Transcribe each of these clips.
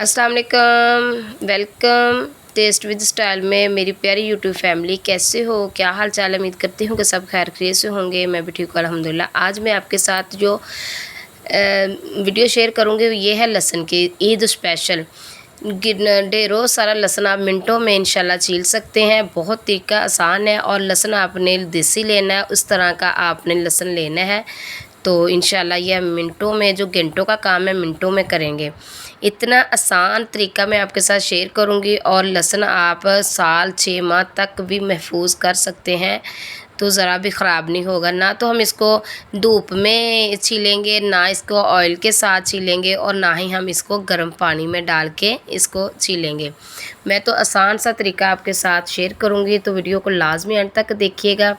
अस्सलाम वालेकुम, welcome test with style में मेरी प्यारी यूट्यूब फैमिली। कैसे हो, क्या हाल चाल है? उम्मीद करती हूँ कि सब खैर खैरियत से होंगे। मैं भी ठीक हूँ अल्हम्दुलिल्लाह। आज मैं आपके साथ जो वीडियो शेयर करूँगी ये है लहसुन की ईद स्पेशल। ढेरों सारा लहसुन आप मिनटों में इंशाल्लाह छील सकते हैं। बहुत तरीका आसान है और लहसुन आपने देसी लेना है, उस तरह का आपने लहसुन लेना है तो इंशाल्लाह यह मिनटों में, जो घंटों का काम है मिनटों में करेंगे। इतना आसान तरीका मैं आपके साथ शेयर करूंगी और लहसुन आप साल 6 माह तक भी महफूज कर सकते हैं, तो ज़रा भी ख़राब नहीं होगा। ना तो हम इसको धूप में छीलेंगे, ना इसको ऑयल के साथ छीलेंगे और ना ही हम इसको गर्म पानी में डाल के इसको छीलेंगे। मैं तो आसान सा तरीका आपके साथ शेयर करूंगी, तो वीडियो को लाजमी अंत तक देखिएगा।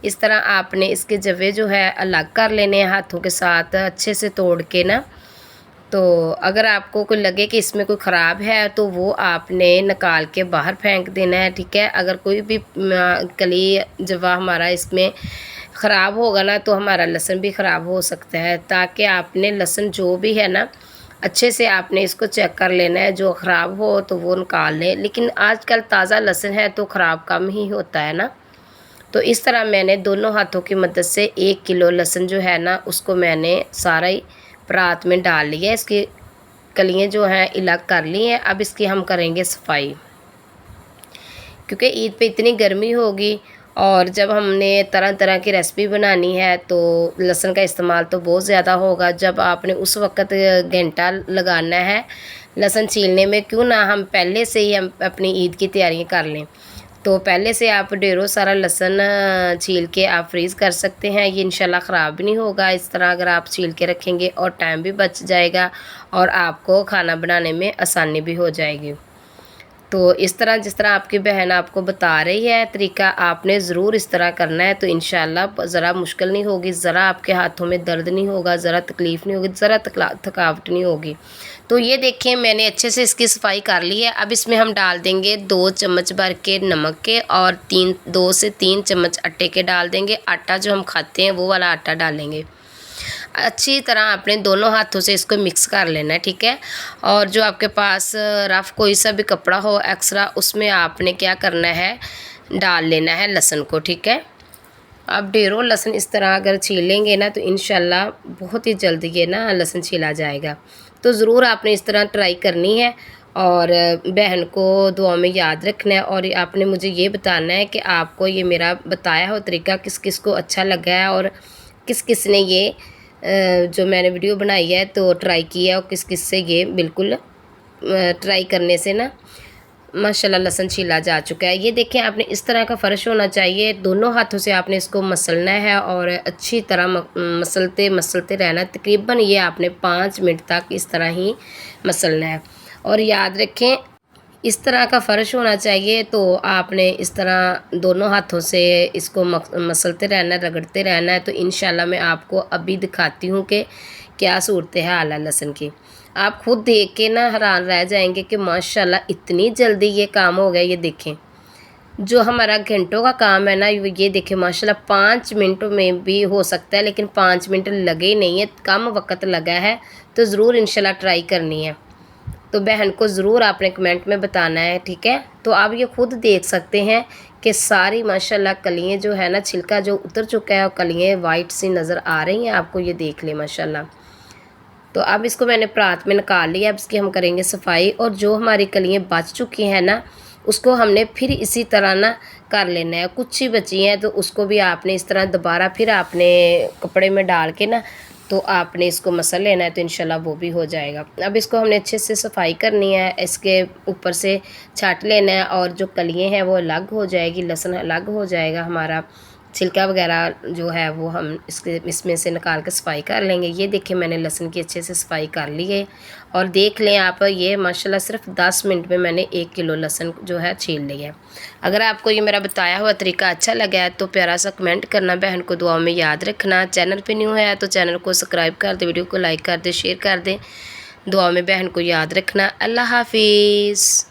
इस तरह आपने इसके जवे जो है अलग कर लेने हैं हाथों के साथ अच्छे से तोड़ के ना। तो अगर आपको कोई लगे कि इसमें कोई ख़राब है तो वो आपने निकाल के बाहर फेंक देना है, ठीक है। अगर कोई भी कली जवा हमारा इसमें ख़राब होगा ना तो हमारा लहसुन भी ख़राब हो सकता है। ताकि आपने लहसुन जो भी है ना अच्छे से आपने इसको चेक कर लेना है, जो ख़राब हो तो वो निकाल लें। लेकिन आजकल ताज़ा लहसुन है तो ख़राब कम ही होता है ना। तो इस तरह मैंने दोनों हाथों की मदद से 1 किलो लहसुन जो है ना उसको मैंने सारा ही परात में डाल लिया। इसकी कलियाँ जो हैं अलग कर ली हैं। अब इसकी हम करेंगे सफाई, क्योंकि ईद पे इतनी गर्मी होगी और जब हमने तरह तरह की रेसिपी बनानी है तो लहसुन का इस्तेमाल तो बहुत ज़्यादा होगा। जब आपने उस वक़्त घंटा लगाना है लहसुन छीलने में, क्यों ना हम पहले से ही हम अपनी ईद की तैयारियां कर लें। तो पहले से आप ढेरों सारा लहसुन छील के आप फ्रीज़ कर सकते हैं। ये इंशाल्लाह ख़राब भी नहीं होगा। इस तरह अगर आप छील के रखेंगे और टाइम भी बच जाएगा और आपको खाना बनाने में आसानी भी हो जाएगी। तो इस तरह जिस तरह आपकी बहन आपको बता रही है तरीका, आपने ज़रूर इस तरह करना है तो इंशाल्लाह ज़रा मुश्किल नहीं होगी, ज़रा आपके हाथों में दर्द नहीं होगा, ज़रा तकलीफ़ नहीं होगी, ज़रा थकावट नहीं होगी। तो ये देखिए मैंने अच्छे से इसकी सफाई कर ली है। अब इसमें हम डाल देंगे 2 चम्मच भर के नमक के और 2 से 3 चम्मच आटे के डाल देंगे। आटा जो हम खाते हैं वो वाला आटा डालेंगे। अच्छी तरह आपने दोनों हाथों से इसको मिक्स कर लेना है, ठीक है। और जो आपके पास रफ़ कोई सा भी कपड़ा हो एक्स्ट्रा, उसमें आपने क्या करना है, डाल लेना है लहसुन को, ठीक है। आप ढेरों लहसुन इस तरह अगर छीलेंगे ना तो इंशाल्लाह बहुत ही जल्दी ये ना लहसुन छीला जाएगा। तो ज़रूर आपने इस तरह ट्राई करनी है और बहन को दुआ में याद रखना है। और आपने मुझे ये बताना है कि आपको ये मेरा बताया हुआ तरीका किस किस को अच्छा लगा है और किस किस ने ये जो मैंने वीडियो बनाई है तो ट्राई किया और किस किस से ये बिल्कुल ट्राई करने से ना माशाल्लाह लहसुन छीला जा चुका है। ये देखें आपने इस तरह का फ़र्श होना चाहिए। दोनों हाथों से आपने इसको मसलना है और अच्छी तरह मसलते मसलते रहना। तकरीबन ये आपने 5 मिनट तक इस तरह ही मसलना है। और याद रखें इस तरह का फ़र्श होना चाहिए। तो आपने इस तरह दोनों हाथों से इसको मसलते रहना, रगड़ते रहना है। तो इंशाल्लाह मैं आपको अभी दिखाती हूँ कि क्या सूरत हाल है लहसुन की। आप खुद देख के ना हैरान रह जाएंगे कि माशाल्लाह इतनी जल्दी ये काम हो गया। ये देखें जो हमारा घंटों का काम है ना, ये देखें माशाल्लाह 5 मिनटों में भी हो सकता है, लेकिन 5 मिनट लगे नहीं है, कम वक्त लगा है। तो ज़रूर इंशाल्लाह ट्राई करनी है। तो बहन को ज़रूर आपने कमेंट में बताना है, ठीक है। तो आप ये खुद देख सकते हैं कि सारी माशाल्लाह कलियाँ जो है ना, छिलका जो उतर चुका है और कलियाँ वाइट सी नज़र आ रही हैं आपको, ये देख लें माशाल्लाह। तो अब इसको मैंने परात में निकाल लिया। अब इसकी हम करेंगे सफाई। और जो हमारी कलियाँ बच चुकी हैं ना उसको हमने फिर इसी तरह ना कर लेना है। कुछ ही बची हैं तो उसको भी आपने इस तरह दोबारा फिर आपने कपड़े में डाल के ना तो आपने इसको मसल लेना है, तो इंशाल्लाह वो भी हो जाएगा। अब इसको हमने अच्छे से सफाई करनी है, इसके ऊपर से छाट लेना है और जो कलियाँ हैं वो अलग हो जाएगी, लहसुन अलग हो जाएगा, हमारा छिलका वगैरह जो है वो हम इसमें से निकाल के सफाई कर लेंगे। ये देखिए मैंने लहसुन की अच्छे से सफाई कर ली है। और देख लें आप, ये माशाल्लाह सिर्फ 10 मिनट में मैंने 1 किलो लहसुन जो है छील लिया है। अगर आपको ये मेरा बताया हुआ तरीका अच्छा लगा है तो प्यारा सा कमेंट करना, बहन को दुआ में याद रखना। चैनल पे न्यू है तो चैनल को सब्सक्राइब कर दे, वीडियो को लाइक कर दे, शेयर कर दे। दुआ में बहन को याद रखना। अल्लाह हाफिज़।